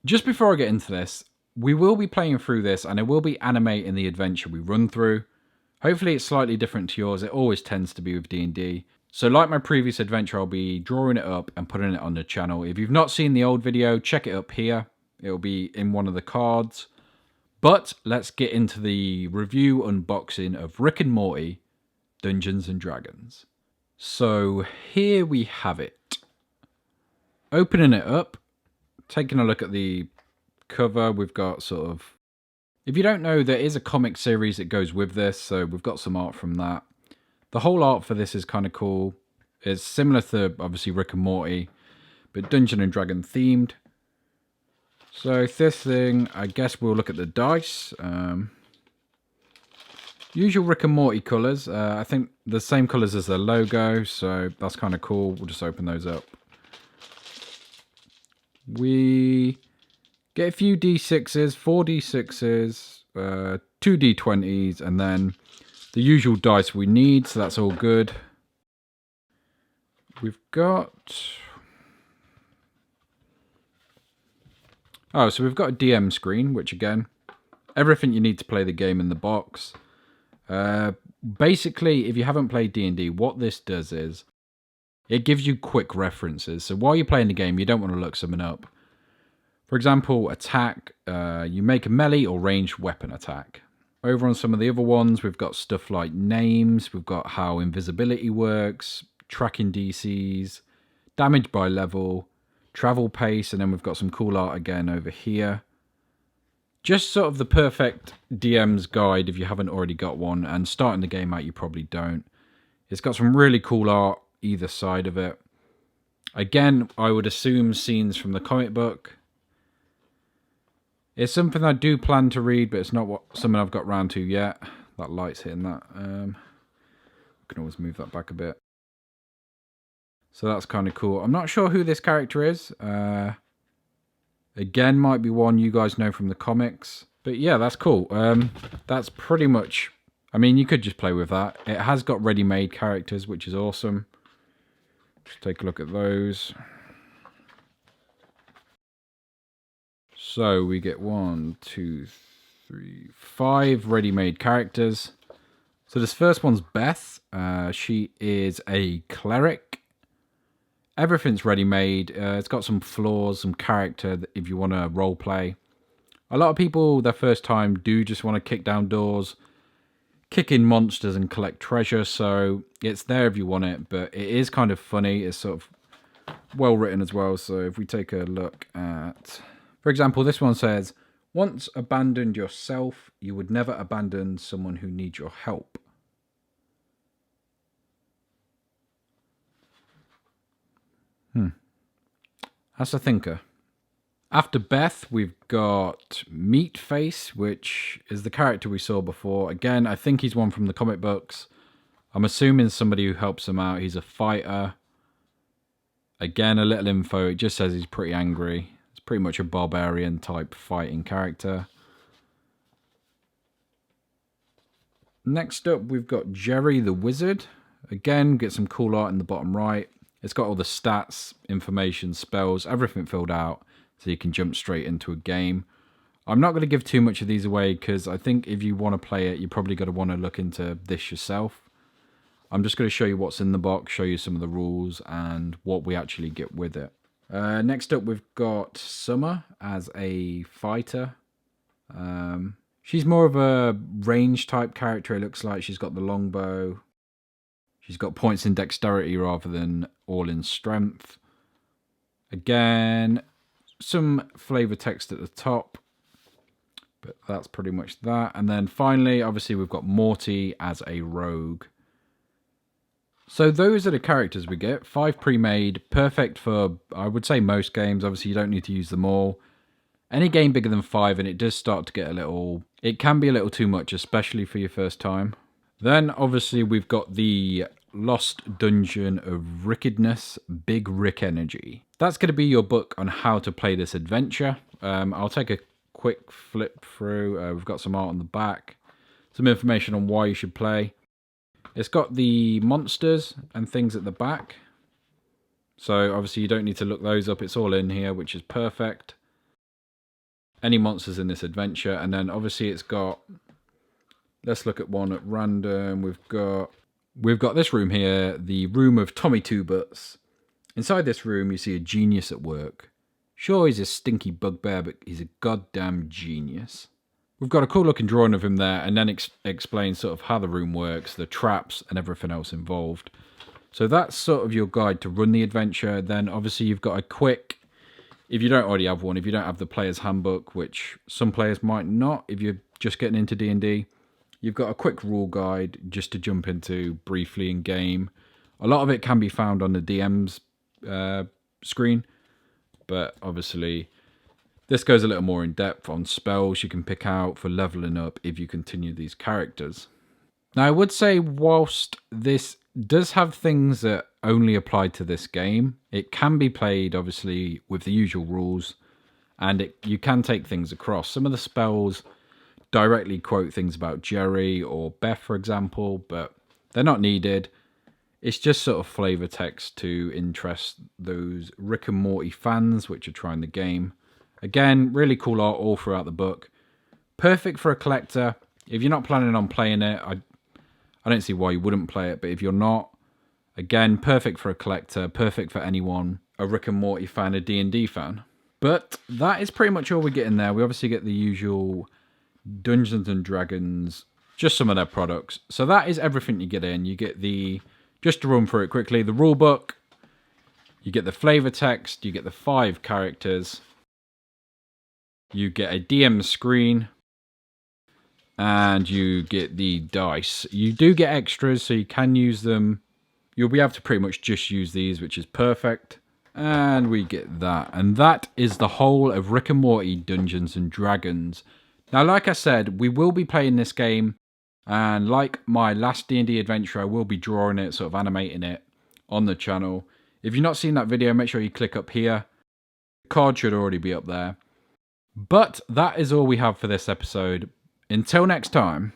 Just before I get into this, we will be playing through this and it will be animating the adventure we run through. Hopefully it's slightly different to yours. It always tends to be with D&D. So like my previous adventure, I'll be drawing it up and putting it on the channel. If you've not seen the old video, check it up here. It'll be in one of the cards. But let's get into the review unboxing of Rick and Morty Dungeons and Dragons. So here we have it. Opening it up, taking a look at the cover, we've got sort of... If you don't know, there is a comic series that goes with this, so we've got some art from that. The whole art for this is kind of cool. It's similar to, obviously, Rick and Morty, but Dungeon and Dragon themed. So this thing, I guess we'll look at the dice. Usual Rick and Morty colours. I think the same colours as the logo, so that's kind of cool. We'll just open those up. We get a few D6s, 4 D6s, 2 D20s, and then the usual dice we need, so that's all good. We've got... Oh, so we've got a DM screen, which again, everything you need to play the game in the box. Basically, if you haven't played D&D, what this does is it gives you quick references. So while you're playing the game, you don't want to look something up. For example, attack, you make a melee or ranged weapon attack. Over on some of the other ones, we've got stuff like names, we've got how invisibility works, tracking DCs, damage by level, travel pace, and then we've got some cool art again over here. Just sort of the perfect DM's guide if you haven't already got one, and starting the game out you probably don't. It's got some really cool art either side of it. Again, I would assume scenes from the comic book. It's something I do plan to read, but it's not something I've got round to yet. That light's hitting that. I can always move that back a bit. So that's kind of cool. I'm not sure who this character is. Again, might be one you guys know from the comics. But yeah, that's cool. That's pretty much... I mean, you could just play with that. It has got ready-made characters, which is awesome. Just take a look at those. So we get 1, 2, 3, 5 ready-made characters. So this first one's Beth. She is a cleric. Everything's ready-made. It's got some flaws, some character if you want to role play. A lot of people, their first time, do just want to kick down doors, kick in monsters and collect treasure. So it's there if you want it, but it is kind of funny. It's sort of well written as well. So if we take a look at... For example, this one says, once abandoned yourself, you would never abandon someone who needs your help. That's a thinker. After Beth, we've got Meatface, which is the character we saw before. Again, I think he's one from the comic books. I'm assuming somebody who helps him out. He's a fighter. Again, a little info. It just says he's pretty angry. It's pretty much a barbarian type fighting character. Next up, we've got Jerry the Wizard. Again, get some cool art in the bottom right. It's got all the stats, information, spells, everything filled out, so you can jump straight into a game. I'm not going to give too much of these away, because I think if you want to play it, you're probably going to want to look into this yourself. I'm just going to show you what's in the box, show you some of the rules, and what we actually get with it. Next up, we've got Summer as a fighter. She's more of a range type character, it looks like. She's got the longbow. She's got points in dexterity rather than all in strength. Again, some flavor text at the top. But that's pretty much that. And then finally, obviously, we've got Morty as a rogue. So those are the characters we get. 5 pre-made, perfect for, I would say, most games. Obviously, you don't need to use them all. Any game bigger than 5, and it does start to get a little... It can be a little too much, especially for your first time. Then, obviously, we've got the Lost Dungeon of Rickedness, Big Rick Energy. That's going to be your book on how to play this adventure. I'll take a quick flip through. We've got some art on the back. Some information on why you should play. It's got the monsters and things at the back. So, obviously, you don't need to look those up. It's all in here, which is perfect. any monsters in this adventure. And then obviously it's got, let's look at one at random. We've got this room here, the room of Tommy Two Butts. Inside this room, you see a genius at work. Sure, he's a stinky bugbear, but he's a goddamn genius. We've got a cool looking drawing of him there, and then explains sort of how the room works, the traps, and everything else involved. So that's sort of your guide to run the adventure. Then obviously you've got a quick, if you don't already have one, if you don't have the player's handbook, which some players might not if you're just getting into D&D, you've got a quick rule guide just to jump into briefly in game. A lot of it can be found on the DM's screen, but obviously this goes a little more in depth on spells you can pick out for leveling up if you continue these characters. Now I would say whilst this does have things that only apply to this game, it can be played obviously with the usual rules, and you can take things across. Some of the spells directly quote things about Jerry or Beth, for example, but they're not needed. It's just sort of flavor text to interest those Rick and Morty fans which are trying the game. Again, really cool art all throughout the book. Perfect for a collector. If you're not planning on playing it, I don't see why you wouldn't play it, but if you're not, again, perfect for a collector, perfect for anyone, a Rick and Morty fan, a D&D fan. But that is pretty much all we get in there. We obviously get the usual Dungeons and Dragons, just some of their products. So that is everything you get in. You get the, just to run through it quickly, the rule book, you get the flavor text, you get the 5 characters, you get a DM screen, and you get the dice. You do get extras, so you can use them. You'll be able to pretty much just use these, which is perfect. And we get that. And that is the whole of Rick and Morty Dungeons and Dragons. Now, like I said, we will be playing this game. And like my last D&D adventure, I will be drawing it, sort of animating it on the channel. If you've not seen that video, make sure you click up here. The card should already be up there. But that is all we have for this episode. Until next time.